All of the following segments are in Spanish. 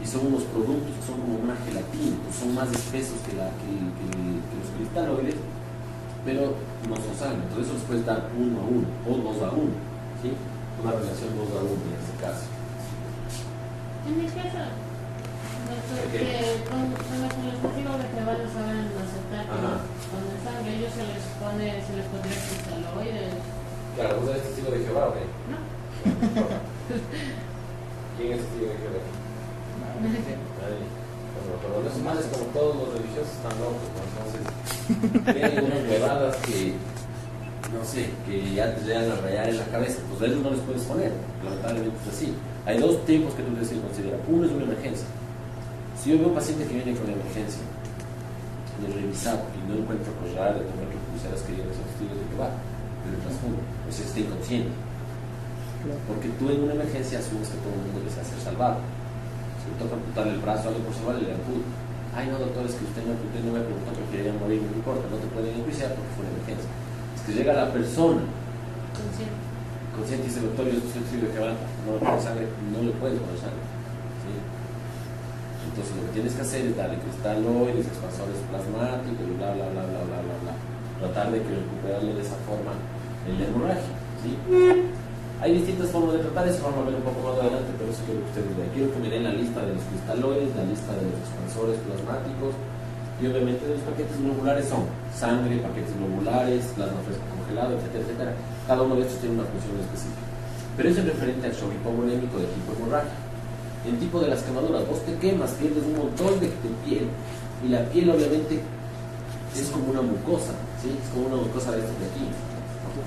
y son unos productos que son como una gelatina, pues son más espesos que los cristaloides, pero no son sangre. Entonces eso les puedes dar 1 a 1 o 2 a 1, ¿sí? Una relación 2 a 1 en este caso. En mi caso, con los testigos de Jehová lo saben aceptar con el sangre, ellos se les pondría cristaloides. Claro, ¿vos eres testigo de Jehová o qué? No. ¿Quién es testigo de Jehová? Nadie. Bueno, pero los males, como todos los religiosos, están locos, ¿no? Entonces tienen unas huevadas que, no sé, que ya te llegan a rayar en la cabeza. Pues a ellos no les puedes poner, lamentablemente es así. Hay dos tiempos que tú debes considerar. Uno es una emergencia. Si yo veo un paciente que viene con emergencia, le revisado y no encuentro collar, le tengo que pulseras que lleven esos testigos de Jehová, pero el trasfondo, pues está inconsciente. Porque tú en una emergencia asumes que todo el mundo desea ser salvado. Si me toca amputarle el brazo a alguien por salvarle, le amputo. Ay, no, doctor, es que usted no me preguntó que quería morir, no importa, no te pueden enjuiciar porque fue una emergencia. Es que llega la persona consciente y dice, doctor, yo soy testigo de Jehová, no le pongo sangre, no le puedes poner sangre. ¿Sí? Entonces lo que tienes que hacer es darle cristaloides, expansores plasmáticos, bla, bla, bla, bla, bla, bla, bla. Tratar de que recuperarle de esa forma el hemorragia. ¿Sí? Hay distintas formas de tratar, eso vamos a ver un poco más adelante, pero eso quiero que ustedes vean. Quiero que me den la lista de los cristaloides, la lista de los expansores plasmáticos y obviamente de los paquetes globulares son sangre, paquetes globulares, plasma fresco congelado, etcétera, etcétera. Cada uno de estos tiene una función específica. Pero eso es referente al shock hipovolémico de tipo hemorrágico. En tipo de las quemaduras, vos te quemas, pierdes un montón de piel y la piel obviamente es como una mucosa, ¿sí? Es como una mucosa de estos de aquí,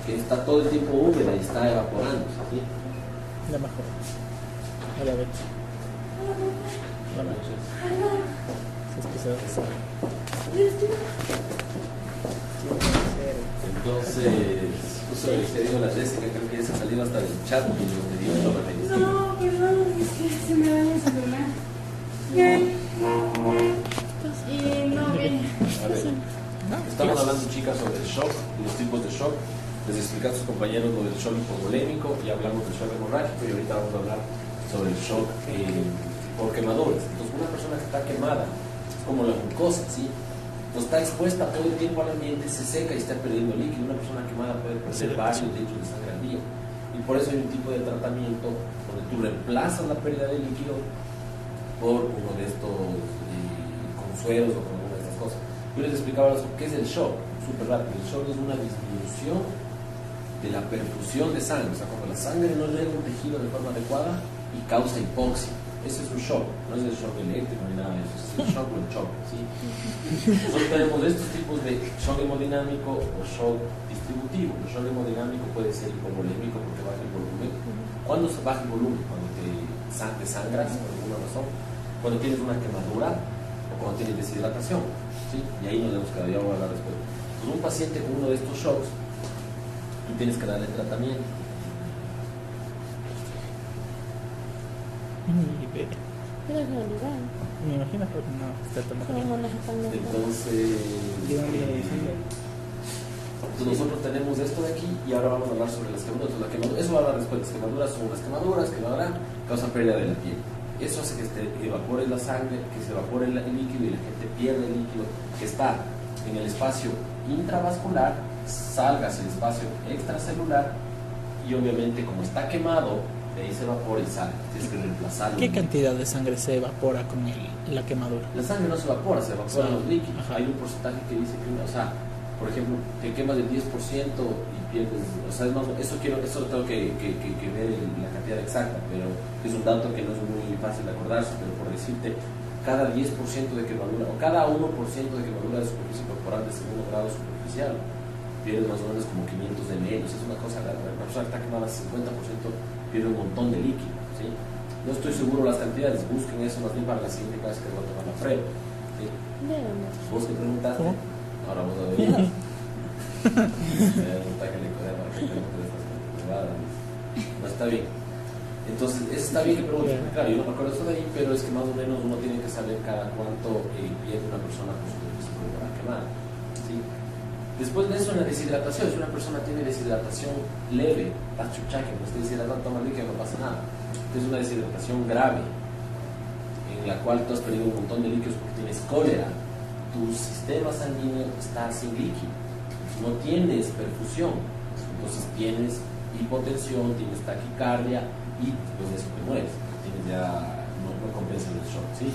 que está todo el tiempo húmeda y está evaporando, ¿sí? La mejor. A la vez. Es que se va a pasar. Entonces, justo le digo a la Jessica, creo que ella se ha salido hasta del chat y me dio toda la medicina. No, perdón, es que se me dañó el celular. Y no, bien. A ver, estamos hablando, chicas, sobre el shock y los tipos de shock. Les expliqué a sus compañeros lo del shock hipovolémico y hablamos del shock hemorrágico y ahorita vamos a hablar sobre el shock por quemaduras. Entonces, una persona que está quemada es como la mucosa, ¿sí? Entonces, está expuesta todo el tiempo al ambiente, se seca y está perdiendo líquido. Una persona quemada puede perder varios litros de sangre al día. Y por eso hay un tipo de tratamiento donde tú reemplazas la pérdida de líquido por uno de estos consuelos o con alguna de estas cosas. Yo les explicaba qué es el shock, súper rápido. El shock es una disminución de la perfusión de sangre, o sea, cuando la sangre no llega a un tejido de forma adecuada y causa hipoxia. Ese es un shock, no es el shock eléctrico ni nada de eso, es el shock o el shock, ¿sí? Nosotros tenemos estos tipos de shock hemodinámico o shock distributivo. El shock hemodinámico puede ser hipovolémico porque baja el volumen. ¿Cuándo se baja el volumen? Cuando te sangras por alguna razón, cuando tienes una quemadura o cuando tienes deshidratación, ¿sí? Y ahí nos hemos quedado, ya voy a hablar después. Entonces, un paciente con uno de estos shocks, tú tienes que darle tratamiento. Me imagino que no está tomando. Entonces, nosotros tenemos esto de aquí y ahora vamos a hablar sobre las quemaduras. Eso va a hablar después. Las quemaduras son las quemaduras que causan pérdida de la piel. Eso hace que evapore la sangre, que se evapore el líquido y la gente pierde el líquido que está en el espacio intravascular, salga hacia el espacio extracelular y obviamente como está quemado, de ahí se evapora y sale. Tienes que reemplazarlo. ¿Qué cantidad de sangre se evapora con la quemadura? La sangre no se evapora, se evaporan los líquidos. Ajá. Hay un porcentaje que dice que, o sea, por ejemplo, te quemas del 10% y pierdes, o sea, eso tengo que ver la cantidad exacta, pero es un dato que no es muy fácil de acordarse, pero por decirte, cada 10% de quemadura, o cada 1% de quemadura de superficie corporal de segundo grado superficial, pierdes más o menos como 500 ml, es una cosa, la persona que está quemada 50% pierde un montón de líquido, ¿sí? No estoy seguro las cantidades, busquen eso más bien para la siguiente clase que voy a tomar la prueba, ¿sí? ¿Vos qué preguntaste? ¿Cómo? Ahora vos a ver. No está bien. Entonces, está bien que pregunten. Claro, yo no me acuerdo eso de ahí, pero es que más o menos uno tiene que saber cada cuánto pierde una persona con su superficie corporal quemada, ¿sí? Después de eso, en la deshidratación, si una persona tiene deshidratación leve, que no esté deshidratado, toma líquido, no pasa nada. Es una deshidratación grave. en la cual tú has perdido un montón de líquidos porque tienes cólera, tu sistema sanguíneo está sin líquido, no tienes perfusión, entonces tienes hipotensión, tienes taquicardia y pues eso te mueres, tienes ya, no compensa el shock, ¿sí?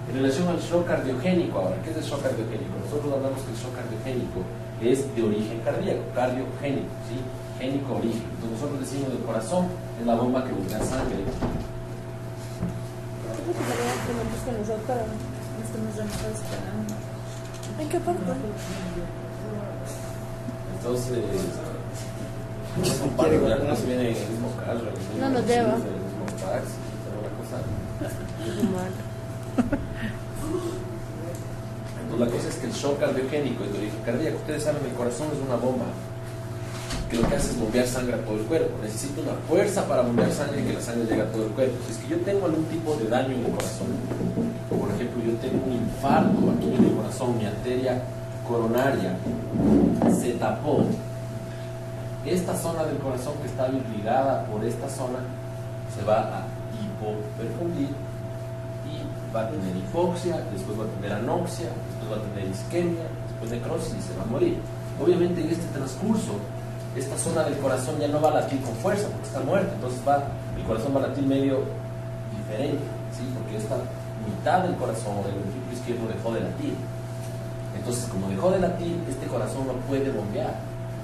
En relación al shock cardiogénico ahora, ¿qué es el shock cardiogénico? Nosotros hablamos que el shock cardiogénico es de origen cardíaco, cardiogénico, ¿sí? Génico origen. Entonces nosotros decimos del corazón es la bomba que bombea sangre. ¿En qué parte? Entonces, no son pares, no se vienen en el mismo carro, No nos lleva. En el mismo taxi, pero una cosa. Entonces la cosa es que el shock cardiogénico es de origen cardíaco. Ustedes saben, el corazón es una bomba que lo que hace es bombear sangre a todo el cuerpo. Necesita una fuerza para bombear sangre y que la sangre llegue a todo el cuerpo. Si es que yo tengo algún tipo de daño en el corazón, por ejemplo, yo tengo un infarto aquí en el corazón, mi arteria coronaria se tapó, esta zona del corazón que está irrigada por esta zona se va a hipoperfundir y va a tener hipoxia, después va a tener anoxia, después va a tener isquemia, después necrosis y se va a morir. Obviamente en este transcurso esta zona del corazón ya no va a latir con fuerza porque está muerta, entonces el corazón va a latir medio diferente, ¿sí? Porque esta mitad del corazón o del ventrículo izquierdo dejó de latir. Entonces, como dejó de latir, este corazón no puede bombear.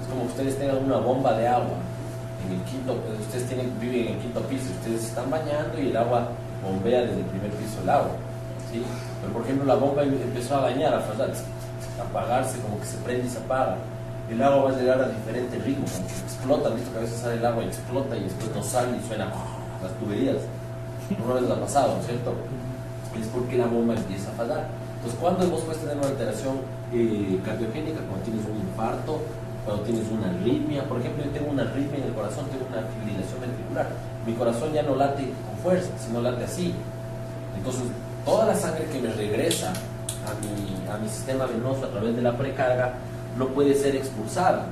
Es como que ustedes tengan una bomba de agua en el quinto, ustedes viven en el quinto piso, ustedes se están bañando y el agua bombea desde el primer piso el agua, ¿sí? Pero por ejemplo la bomba empezó a dañar, a fallar, a apagarse, como que se prende y se apaga. El agua va a llegar a diferentes ritmos, como que explota, visto que a veces sale el agua y explota y después no sale y suena las tuberías. Una vez lo ha pasado, ¿no es cierto? Es porque la bomba empieza a fallar. Entonces, ¿cuándo vos puedes tener una alteración cardiogénica? Cuando tienes un infarto, cuando tienes una arritmia. Por ejemplo, yo tengo una arritmia en el corazón, tengo una fibrilación ventricular. Mi corazón ya no late con fuerza, sino late así. Entonces, toda la sangre que me regresa a mi sistema venoso a través de la precarga no puede ser expulsada.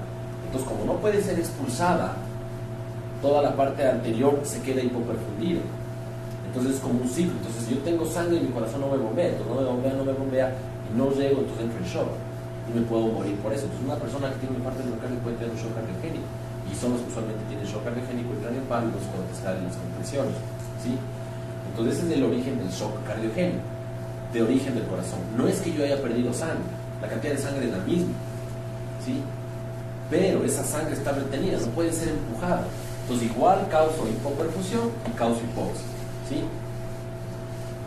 Entonces, como no puede ser expulsada, toda la parte anterior se queda hipoperfundida. Entonces es como un ciclo. Entonces yo tengo sangre y mi corazón no me bombea, entonces no me bombea y no llego, entonces entro en shock y me puedo morir por eso. Entonces una persona que tiene un infarto miocardio puede tener un shock cardiogénico y son los que usualmente tienen shock cardiogénico y cráneo pálidos cuando están en las compresiones, ¿sí? Entonces ese es el origen del shock cardiogénico, de origen del corazón. No es que yo haya perdido sangre, la cantidad de sangre es la misma, ¿sí? Pero esa sangre está retenida, no puede ser empujada. Entonces igual causo hipoperfusión y causo hipoxia, ¿sí?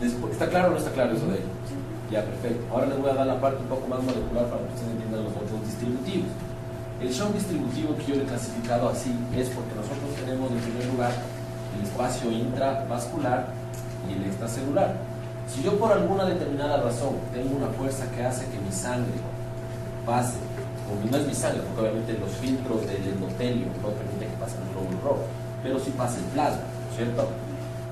Después, ¿está claro o no está claro eso de ello? Sí. Ya, perfecto. Ahora les voy a dar la parte un poco más molecular para que ustedes entiendan los otros distributivos. El shock distributivo que yo le he clasificado así es porque nosotros tenemos en primer lugar el espacio intravascular y el extracelular. Si yo por alguna determinada razón tengo una fuerza que hace que mi sangre pase, o no es mi sangre, porque obviamente los filtros del endotelio no permiten que pase el glóbulo rojo, pero sí pasa el plasma, ¿cierto?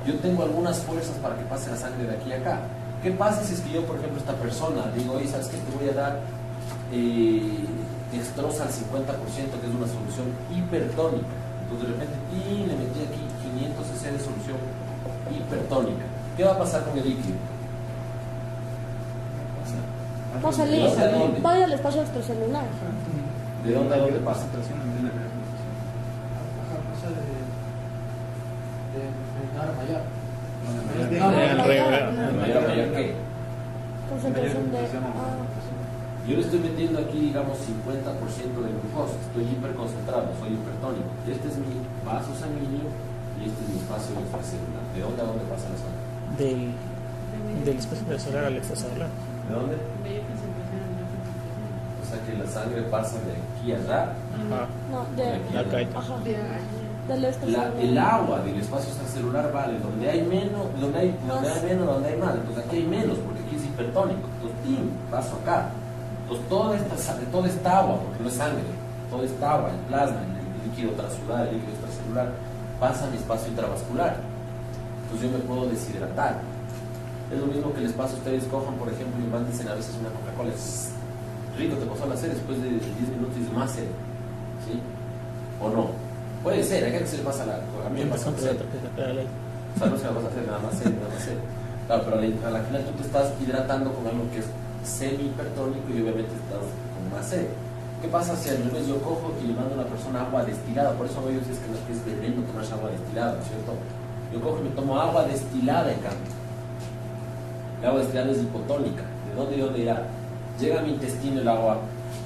Yo tengo algunas fuerzas para que pase la sangre de aquí a acá. ¿Qué pasa si es que yo, por ejemplo, esta persona, digo, oye, ¿sabes qué? Te voy a dar dextrosa al 50%, que es una solución hipertónica. Entonces de repente, le metí aquí 500 cc de solución hipertónica. ¿Qué va a pasar con el líquido? Va a salir, vaya al espacio extracelular. ¿De dónde a dónde pasa? ¿Mayor qué? Concentración de... Yo le estoy metiendo aquí, digamos, 50% de glucosa. Estoy hiperconcentrado, soy hipertónico. Este es mi vaso sanguíneo y este es mi espacio extracelular. ¿De dónde a dónde pasa la sangre? Del espacio intracelular al extracelular. ¿De dónde? O sea que la sangre pasa de aquí a allá. No, de acá. Ajá. Del extracelular. El agua del espacio extracelular vale donde hay menos, donde hay más. Entonces aquí hay menos porque aquí es hipertónico. Entonces, paso acá. Entonces toda esta agua, porque no es sangre, toda esta agua, el plasma, el líquido transudar, el líquido extracelular, pasa a mi espacio intravascular. Entonces yo me puedo deshidratar. Es lo mismo que les pasa a ustedes, cojan por ejemplo y mándicen a veces una Coca-Cola, es rico, te pasó la sed, después de 10 minutos y más sed, ¿sí? ¿O no? Puede ser, hay que se le pasa a mí me pasa la sed. O sea, no se la vas a hacer nada más sed. Claro, pero a la final tú te estás hidratando con algo que es semi-hipertónico y obviamente estás con más sed. ¿Qué pasa si al revés yo cojo y le mando a una persona agua destilada? Por eso ellos dicen que es veneno tomarse agua destilada, ¿no es cierto? Yo cojo y me tomo agua destilada en cambio. El agua destilada es hipotónica. ¿De dónde irá? Llega a mi intestino el agua,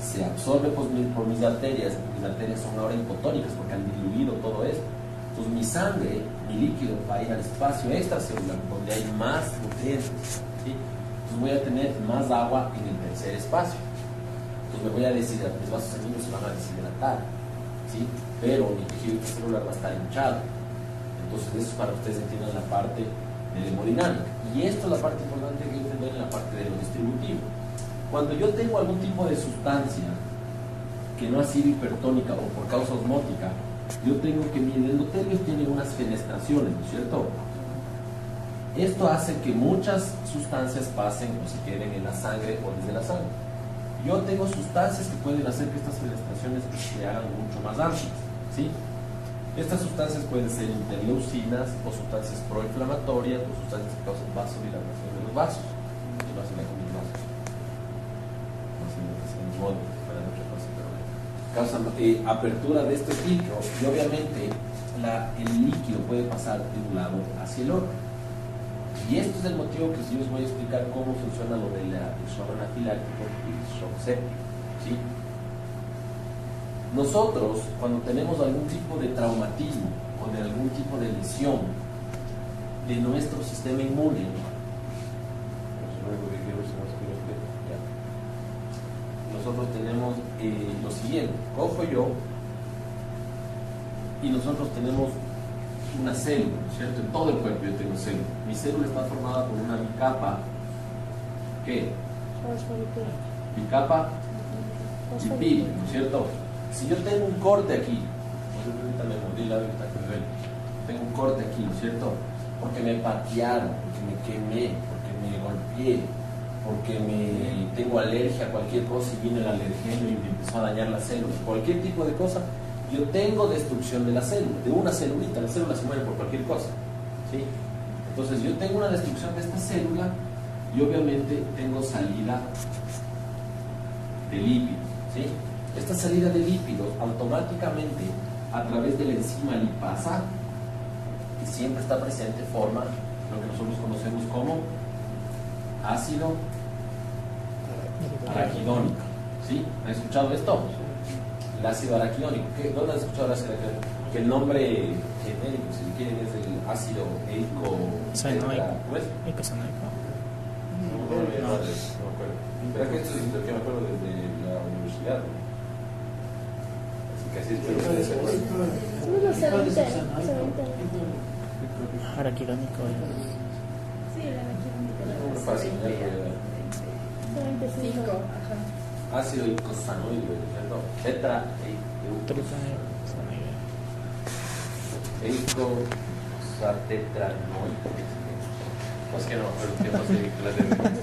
se absorbe por mis arterias. Mis arterias son ahora hipotónicas porque han diluido todo esto. Entonces mi sangre, mi líquido va a ir al espacio extracelular donde hay más nutrientes, ¿sí? Entonces voy a tener más agua en el tercer espacio. Entonces me voy a deshidratar, mis vasos sanguíneos se van a deshidratar, ¿sí? Pero mi tejido intracelular va a estar hinchado. Entonces eso es para que ustedes entiendan la parte de la hemodinámica. Y esto es la parte importante que entender en la parte de lo distributivo. Cuando yo tengo algún tipo de sustancia que no ha sido hipertónica o por causa osmótica, yo tengo que mi endotelio tiene unas fenestraciones, ¿no es cierto? Esto hace que muchas sustancias pasen o se queden en la sangre o desde la sangre. Yo tengo sustancias que pueden hacer que estas fenestraciones se hagan mucho más amplias, ¿sí? Estas sustancias pueden ser interleucinas o sustancias proinflamatorias o sustancias que causan vasodilatación de los vasos. Y causan apertura de este filtro y obviamente el líquido puede pasar de un lado hacia el otro. Y esto es el motivo que yo les voy a explicar cómo funciona lo del shock anafiláctico y el shock séptico, ¿sí? Nosotros, cuando tenemos algún tipo de traumatismo o de algún tipo de lesión de nuestro sistema inmune, nosotros tenemos lo siguiente: cojo yo y nosotros tenemos una célula, ¿cierto? En todo el cuerpo yo tengo célula. Mi célula está formada por una bicapa, ¿qué? Bicapa lipídica, ¿no es cierto? Si yo tengo un corte aquí, tengo un corte aquí, ¿no es cierto? Porque me patearon, porque me quemé, porque me golpeé, porque tengo alergia a cualquier cosa y viene el alergeno y me empezó a dañar la célula, cualquier tipo de cosa, yo tengo destrucción de la célula, de una celulita. La célula se muere por cualquier cosa, ¿sí? Entonces yo tengo una destrucción de esta célula y obviamente tengo salida de lípidos, ¿sí? Esta salida de lípidos automáticamente a través de la enzima lipasa, que siempre está presente, forma lo que nosotros conocemos como ácido araquidónico, ¿sí? ¿Han escuchado esto? El ácido araquidónico. ¿Dónde han escuchado el ácido araquidónico? Que el nombre genérico, si quieren, es el ácido eicosanoico. ¿Cómo es? Eicosanoico. No me acuerdo. Pero que esto es lo que me acuerdo desde la universidad, ¿no? Así que así es, pero Araquidónico. Sí, el araquidónico. fácil, ácido eicosanoico, ¿cierto? Eicosatetranoico. No es que no, pero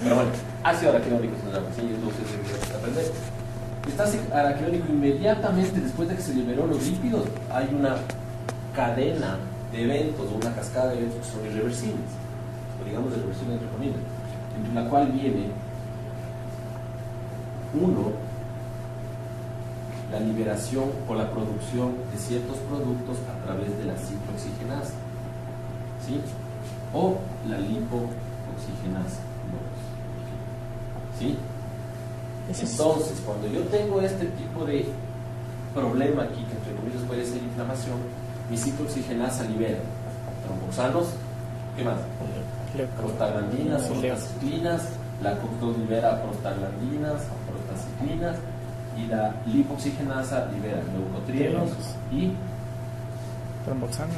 pero bueno, ácido araquidónico es una sí, entonces se aprender. Este ácido araquidónico, inmediatamente después de que se liberó los lípidos, hay una cadena de eventos o una cascada de eventos que son irreversibles, o digamos irreversibles entre comillas, entre la cual viene la liberación o la producción de ciertos productos a través de la ciclooxigenasa, ¿sí? O la lipooxigenasa, ¿sí? Entonces, cuando yo tengo este tipo de problema aquí, que entre comillas puede ser inflamación, mi ciclooxigenasa libera tromboxanos, ¿qué más? Prostaglandinas, prostaciclinas, la COX-2 libera prostaglandinas, prostaciclinas, y la lipooxigenasa libera leucotrienos y tromboxanos,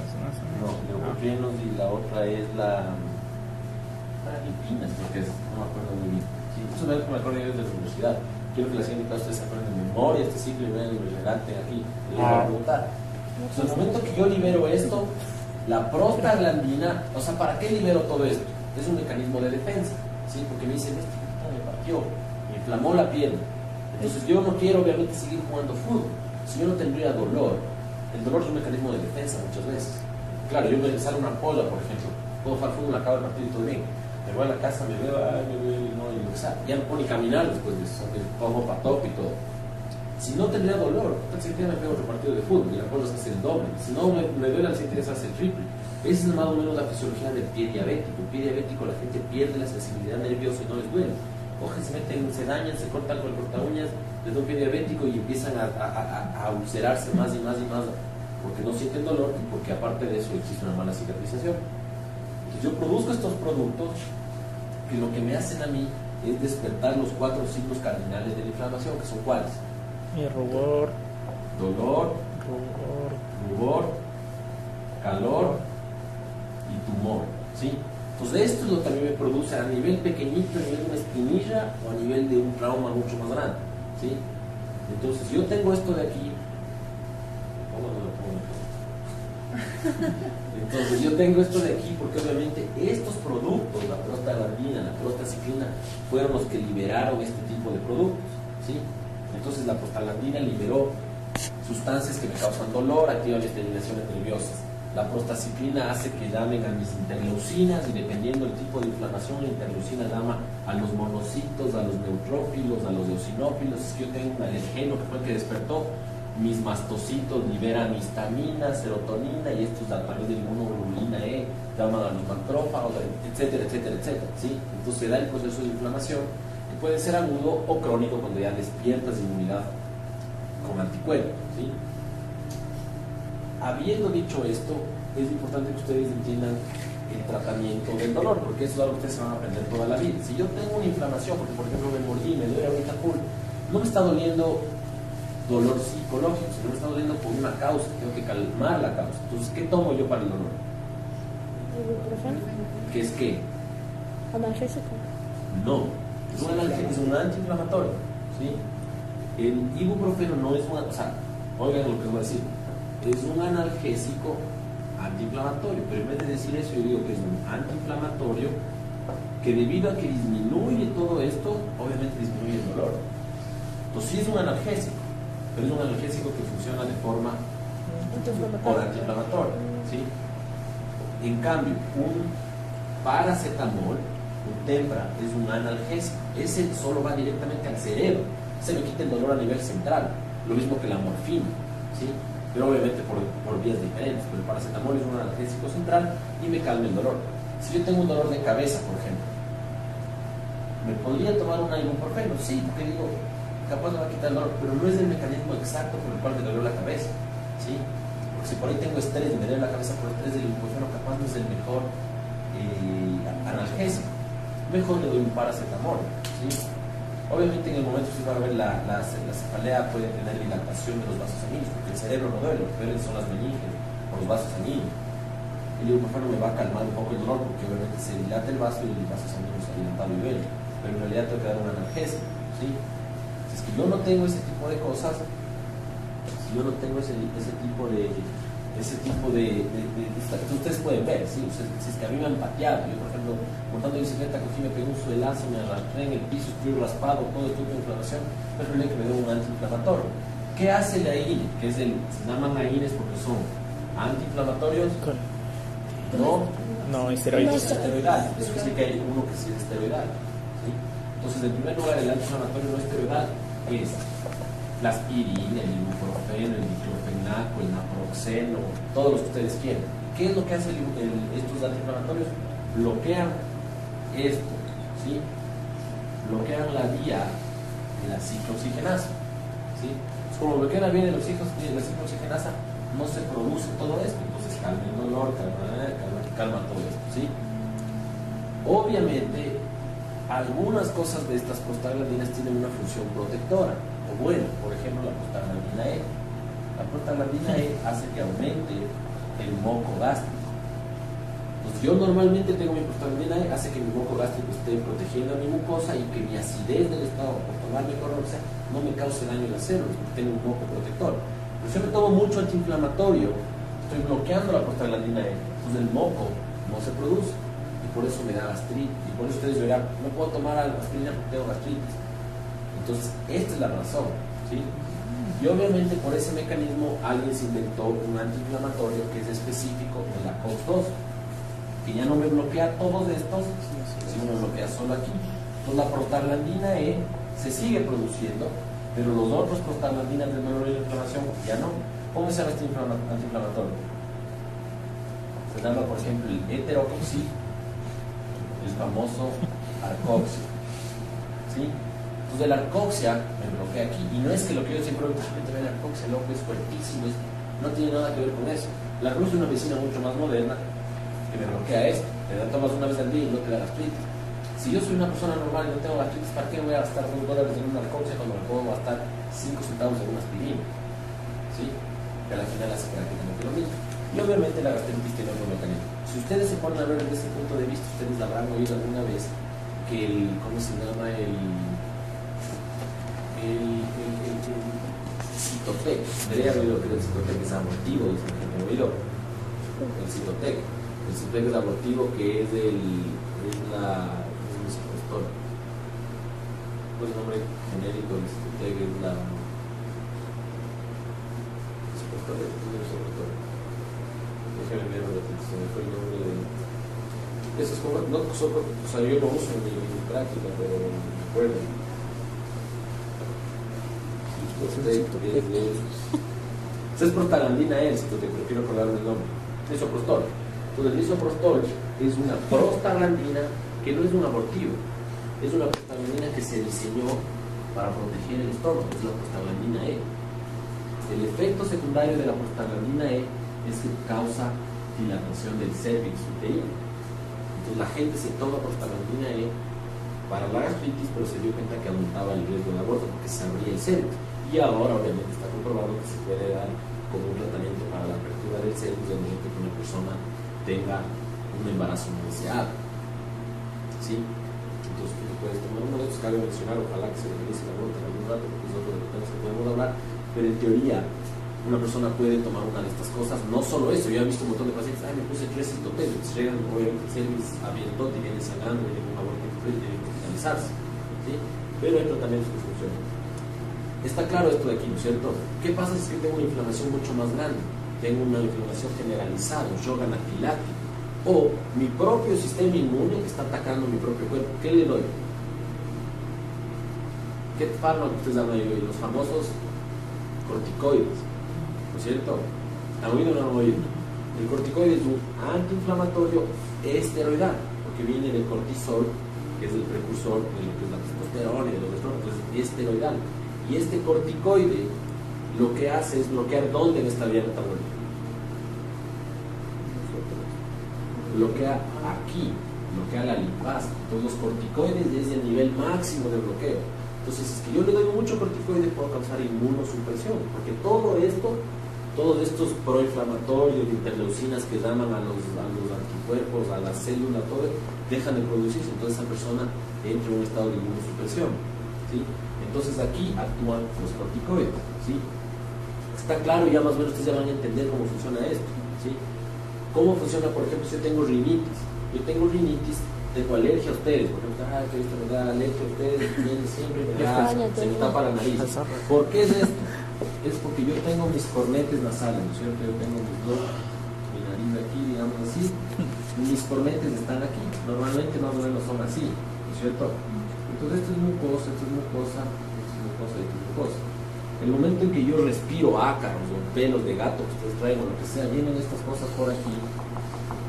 no, leucotrienos, y la otra es la lipinas, creo que es, no me acuerdo muy bien. Sí, eso es algo que me acuerdo yo desde la universidad. Quiero que la siguiente clase ustedes se acuerden de memoria este ciclo y vean lo elegante aquí. Les voy a preguntar. Entonces, en el momento que yo libero esto, la prostaglandina, o sea, ¿para qué libero todo esto? Es un mecanismo de defensa, ¿sí? Porque me dicen, me partió, me inflamó la pierna. Entonces yo no quiero obviamente seguir jugando fútbol, si yo no tendría dolor. El dolor es un mecanismo de defensa muchas veces. Claro, yo me sale una ampolla, por ejemplo, puedo jugar fútbol, acabo el partido y todo bien. Me voy a la casa, me veo, no, y lo que sea. Ya me pone a caminar después de eso, me pongo patop y todo. Si no tendría dolor, el siguiente día me pego otro partido de fútbol y la cual se hace el doble. Si no me duele al siguiente día se hace el triple. Esa es más o menos la fisiología del pie diabético. El pie diabético, la gente pierde la sensibilidad nerviosa y no les duele. Cogen, se dañan, se cortan con el corta uñas, les da un pie diabético y empiezan a ulcerarse más y más y más porque no sienten dolor y porque aparte de eso existe una mala cicatrización. Entonces yo produzco estos productos que lo que me hacen a mí es despertar los 4 signos cardinales de la inflamación, que son ¿cuáles? Rubor, Dolor, rubor, calor y tumor, ¿sí? Entonces esto es lo que a mí me produce a nivel pequeñito, a nivel de una espinilla o a nivel de un trauma mucho más grande, ¿sí? Entonces yo tengo esto de aquí, entonces yo tengo esto de aquí porque obviamente estos productos, la prostaglandina, la prostaciclina, fueron los que liberaron este tipo de productos, ¿sí? Entonces la prostaglandina liberó sustancias que me causan dolor, activan las terminaciones nerviosas. La prostaciclina hace que llamen a mis interleucinas y dependiendo del tipo de inflamación, la interleucina llama a los monocitos, a los neutrófilos, a los eosinófilos. Es que yo tengo un alergeno que fue el que despertó. Mis mastocitos liberan histamina, serotonina y estos a través de inmunoglobulina E llaman a los macrófagos, etcétera, etcétera, etcétera, ¿sí? Entonces se da el proceso de inflamación que puede ser agudo o crónico cuando ya despiertas inmunidad con anticuerpos, ¿sí? Habiendo dicho esto, es importante que ustedes entiendan el tratamiento del dolor, porque eso es algo que ustedes se van a aprender toda la vida. Si yo tengo una inflamación, porque por ejemplo me mordí, me duele ahorita full, no me está doliendo dolor psicológico, sino me está doliendo por una causa, tengo que calmar la causa. Entonces, ¿qué tomo yo para el dolor? ¿Ibuprofeno? ¿Qué es qué? Analgésico. No, es un antiinflamatorio, ¿sí? El ibuprofeno no es una, o sea, oigan lo que les voy a decir, es un analgésico antiinflamatorio, pero en vez de decir eso yo digo que es un antiinflamatorio que debido a que disminuye todo esto, obviamente disminuye el dolor. Entonces sí es un analgésico, pero es un analgésico que funciona de forma por antiinflamatorio, ¿sí? En cambio, un paracetamol, un Tempra, es un analgésico. Ese solo va directamente al cerebro, se me quita el dolor a nivel central, lo mismo que la morfina, ¿sí? Pero obviamente por vías diferentes. Pero el paracetamol es un analgésico central y me calma el dolor. Si yo tengo un dolor de cabeza, por ejemplo, ¿me podría tomar un ibuprofeno? Sí, porque digo, capaz me va a quitar el dolor, pero no es el mecanismo exacto por el cual me dolió la cabeza, ¿sí? Porque si por ahí tengo estrés y me duele la cabeza por estrés del ibuprofeno, capaz no es el mejor analgésico. Mejor le doy un paracetamol, ¿sí? Obviamente en el momento que va a ver la cefalea puede tener dilatación de los vasos sanguíneos, porque el cerebro no duele, lo que duele son las meninges o los vasos sanguíneos. El ibuprofeno me va a calmar un poco el dolor porque obviamente se dilata el vaso y el vaso sanguíneo está dilatado y duele, pero en realidad tengo que dar un analgésico, ¿sí? Si es que yo no tengo ese tipo de cosas, si yo no tengo ese tipo de ustedes pueden ver, ¿sí? Si es que a mí me han pateado, yo por ejemplo montando bicicleta cogí, me pegué un suelazo, me arrastré en el piso, estoy raspado, todo esto con inflamación, pero es que me dio un antiinflamatorio. ¿Qué hace la AINE? Se llaman AINES porque son antiinflamatorios, no esteroides. Esteroidal. Eso quiere decir que hay uno que sí es esteroidal, ¿sí? Entonos, en primer lugar, el antiinflamatorio no esteroidal es la aspirina, el ibuprofeno, el diclofenaco, el naproxeno, todos los que ustedes quieren. ¿Qué es lo que hacen estos antiinflamatorios? Bloquean esto, ¿sí? Bloquean la vía de la ciclooxigenasa, ¿sí? Entonces, como bloquean la vía de la ciclooxigenasa, no se produce todo esto, entonces calma el dolor, calma todo esto, ¿sí? Obviamente, algunas cosas de estas prostaglandinas tienen una función protectora. Bueno, por ejemplo, la prostaglandina E. La prostaglandina E hace que aumente el moco gástrico. Pues yo normalmente tengo mi prostaglandina E, hace que mi moco gástrico esté protegiendo a mi mucosa y que mi acidez del estado por tomar mi corroxa no me cause daño en las células, porque tengo un moco protector. Pero si yo me tomo mucho antiinflamatorio, estoy bloqueando la prostaglandina E, entonces el moco no se produce y por eso me da gastritis. Y por eso ustedes verán, no puedo tomar aspirina porque tengo gastritis. Entonces, esta es la razón, ¿sí? Y obviamente por ese mecanismo alguien se inventó un antiinflamatorio que es específico de la COX-2. que ya no me bloquea todos estos, sino me bloquea solo aquí. Entonces la prostaglandina E se sigue produciendo, pero los otros prostaglandinas del dolor y la inflamación ya no. ¿Cómo se llama este antiinflamatorio? Se llama, por ejemplo, el heterocoxib, el famoso arcoxia. ¿Sí? Entonces la arcoxia me bloquea aquí, y no es que lo que yo siempre digo, la arcoxia, loco, es fuertísimo, no tiene nada que ver con eso. La arcoxia es una medicina mucho más moderna que me bloquea esto. Te la tomas una vez al día y no te da gastritis. Si yo soy una persona normal y no tengo gastritis, ¿para qué voy a gastar $2 en una arcoxia cuando me puedo gastar 5 centavos en una aspirina? ¿Sí? Que al final hace prácticamente lo mismo. Y obviamente la gastritis tiene otro mecanismo. Si ustedes se ponen a ver desde ese punto de vista, ustedes habrán oído alguna vez que el, ¿cómo se llama? El Citotec. Debería haber oído que el Citotec es abortivo, dicen que no he oído. El Citotec. El Citotec es abortivo, que es la supositoria. ¿Cuál es el nombre genérico del Citotec? Es la supositoria. Déjame ver, se me fue el nombre de... Eso es como, no, o sea, yo lo uso en mi práctica, pero no me acuerdo. Es prostaglandina E, te prefiero acordarme el nombre. Misoprostol. Entonces el misoprostol es una prostaglandina que no es un abortivo, es una prostaglandina que se diseñó para proteger el estómago, es la prostaglandina E. El efecto secundario de la prostaglandina E es que causa dilatación del cervix uterino. Entonces la gente se toma prostaglandina E para la gastritis, pero se dio cuenta que aumentaba el riesgo de aborto porque se abría el cervix. Y ahora obviamente está comprobado que se puede dar como un tratamiento para la apertura del cervix de momento que una persona tenga un embarazo no deseado. ¿Sí? Entonces tú puedes tomar uno de estos, cabe mencionar, ojalá que se realice el aborto en algún rato, porque es otro de los temas que podemos hablar, pero en teoría una persona puede tomar una de estas cosas. No solo eso, yo he visto un montón de pacientes, me puse 3 citopenios, llegan obviamente el cervix abierto, y viene sangrando, y viene un aborto y tiene que hospitalizarse. ¿Sí? Pero hay tratamientos que funcionan. Está claro esto de aquí, ¿no es cierto? ¿Qué pasa si tengo una inflamación mucho más grande? Tengo una inflamación generalizada, un shock anafiláctico, o mi propio sistema inmune que está atacando mi propio cuerpo. ¿Qué le doy? ¿Qué fármaco ustedes han oído? Los famosos corticoides, ¿no es cierto? ¿Han oído o no han oído? El corticoide es un antiinflamatorio esteroidal, porque viene del cortisol, que es el precursor de lo que es la testosterona y de los estrógenos, entonces es esteroidal. Y este corticoide lo que hace es bloquear ¿dónde en esta vía metabólica? Bloquea aquí, bloquea la lipasa. Entonces los corticoides es el nivel máximo de bloqueo. Entonces es que yo le doy mucho corticoide, puedo causar inmunosupresión, porque todo esto, todos estos proinflamatorios, interleucinas que llaman a los anticuerpos, a la célula, todo, dejan de producirse. Entonces esa persona entra en un estado de inmunosupresión. ¿Sí? Entonces aquí actúan los corticoides, ¿sí? Está claro, ya más o menos ustedes ya van a entender cómo funciona esto, ¿sí? ¿Cómo funciona, por ejemplo, si yo tengo rinitis? Yo tengo rinitis, tengo alergia a ustedes, por ejemplo, que esto me da alergia a ustedes, vienen siempre, se me tapa la nariz. ¿Por qué es esto? Es porque yo tengo mis cornetes nasales, ¿no es cierto? Yo tengo mis dos, mi nariz aquí, digamos así, mis cornetes están aquí, normalmente más o menos son así, ¿no es cierto? Entonces esto es mucosa, esto es mucosa, esto es mucosa y esto es mucosa. El momento en que yo respiro ácaros o pelos de gato que ustedes traigan, lo que sea, vienen estas cosas por aquí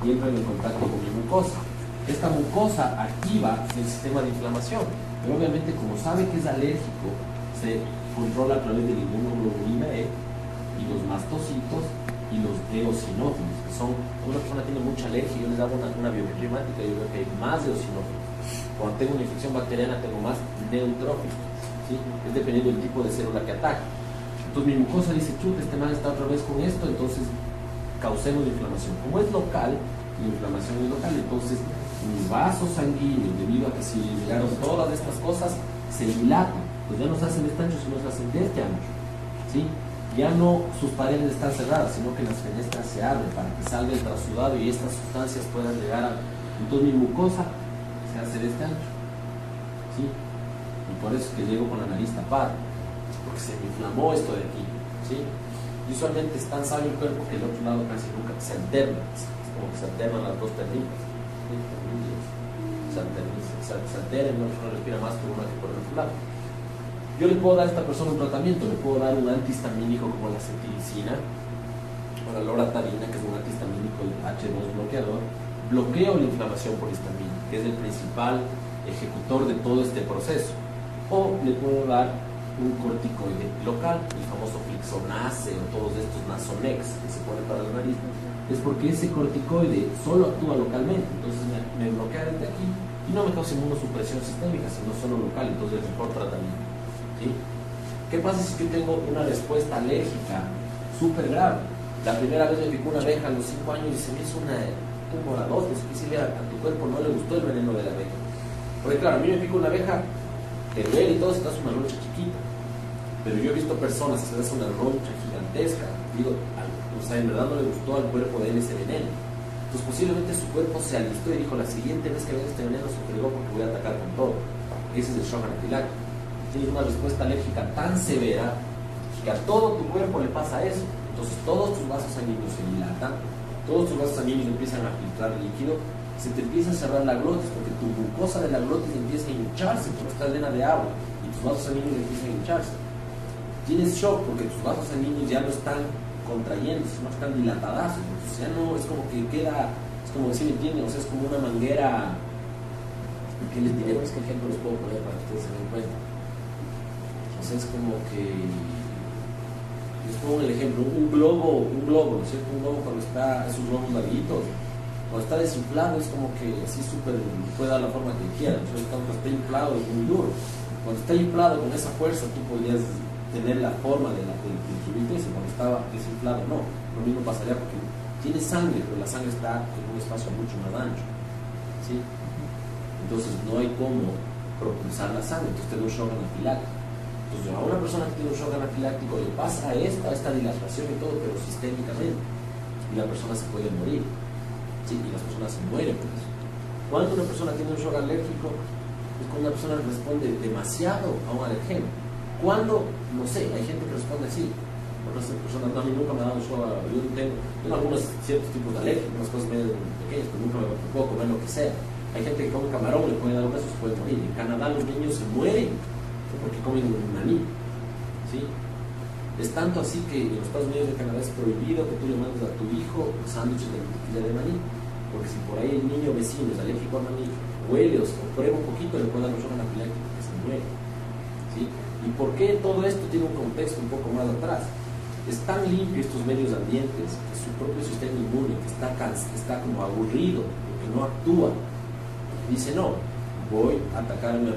y entran en contacto con mi mucosa. Esta mucosa activa el sistema de inflamación, pero obviamente como sabe que es alérgico, se controla a través de la inmunoglobulina E y los mastocitos y los eosinófilos, que son, cuando una persona tiene mucha alergia, yo les hago una biometría hemática y yo veo que hay más eosinófilos. Cuando tengo una infección bacteriana tengo más neutrófilos, ¿sí? Es dependiendo del tipo de célula que ataca. Entonces mi mucosa dice, chuta, este man está otra vez con esto, entonces causemos inflamación. Como es local, la inflamación es local, entonces mis vasos sanguíneos, debido a que se liberaron todas estas cosas, se dilatan, pues ya no se hacen de este ancho, sino se hacen de este ancho, ¿sí? Ya no sus paredes están cerradas, sino que las fenestras se abren para que salga el trasudado y estas sustancias puedan llegar a... Entonces mi mucosa se hace de este ancho, ¿sí? Y por eso es que llego con la nariz tapada, porque se me inflamó esto de aquí, ¿sí? Y usualmente es tan sabio el cuerpo que el otro lado casi nunca se alterna, como que se alternan las dos técnicas. Se altera y una persona respira más por una que por el otro lado. Yo le puedo dar a esta persona un tratamiento, le puedo dar un antihistamínico como la cetiricina o la loratadina, que es un antihistamínico H2 bloqueador. Bloqueo la inflamación por histamina, que es el principal ejecutor de todo este proceso. O le puedo dar un corticoide local, el famoso Flixonase o todos estos Nasonex que se ponen para la nariz. Es porque ese corticoide solo actúa localmente, entonces me bloquea desde aquí y no me causa inmunosupresión sistémica, sino solo local, entonces es mejor tratamiento. ¿Sí? ¿Qué pasa si yo tengo una respuesta alérgica súper grave? La primera vez me picó una abeja a los 5 años y se me hizo un moradote, es que si a tu cuerpo no le gustó el veneno de la abeja. Porque claro, a mí me pica una abeja, te duele y todo, se te hace una roncha chiquita. Pero yo he visto personas que se les hace una roncha gigantesca, digo, o sea, en verdad no le gustó al cuerpo de él ese veneno. Entonces posiblemente su cuerpo se alistó y dijo, la siguiente vez que venga este veneno se fregó porque voy a atacar con todo. Ese es el shock anafiláctico. Tienes una respuesta alérgica tan severa que a todo tu cuerpo le pasa eso. Entonces todos tus vasos sanguíneos se dilatan, todos tus vasos sanguíneos empiezan a filtrar líquido, se te empieza a cerrar la glotis porque tu glucosa de la glotis empieza a hincharse porque está llena de agua y tus vasos sanguíneos empiezan a hincharse. Tienes shock porque tus vasos sanguíneos ya no están contrayéndose, no están dilatadazos, entonces ya no, es como que queda, es como decir, ¿me entienden? O sea, es como una manguera. ¿Qué les diré? Es que ejemplo les puedo poner para que ustedes se den cuenta. O sea, es como que, les pongo el ejemplo, un globo, ¿no es cierto? Un globo cuando está, esos globos larguitos, cuando está desinflado es como que así súper, puede dar la forma que quiera. Entonces cuando está inflado es muy duro. Cuando está inflado con esa fuerza tú podrías tener la forma del tubito, y cuando estaba desinflado no. Lo mismo pasaría porque tiene sangre, pero la sangre está en un espacio mucho más ancho, ¿sí? Entonces no hay cómo propulsar la sangre, entonces tiene un shock anafiláctico. Entonces a una persona que tiene un shock anafiláctico le pasa esta dilatación y todo, pero sistémicamente, y la persona se puede morir, ¿sí? Y las personas se mueren por eso. Cuando una persona tiene un shock alérgico es cuando una persona responde demasiado a un alergeno. Cuando, no sé, hay gente que responde así. Otras personas, no, a mí nunca me ha dado shock. Yo tengo algunos ciertos tipos de alergias, unas cosas medio pequeñas, pero nunca me puedo comer lo que sea. Hay gente que come camarón, le puede dar un beso, se puede morir. En Canadá los niños se mueren porque comen maní, ¿sí? Es tanto así que en los Estados Unidos de Canadá es prohibido que tú le mandes a tu hijo sándwiches de mantequilla de maní, porque si por ahí el niño vecino es alérgico a maní, huele o prueba un poquito, le puede dar un shock anafiláctico que se muere, ¿sí? ¿Y por qué todo esto tiene un contexto un poco más atrás? Es tan limpio estos medios ambientes que su propio sistema inmune, que está como aburrido, que no actúa, dice no, voy a atacar a mi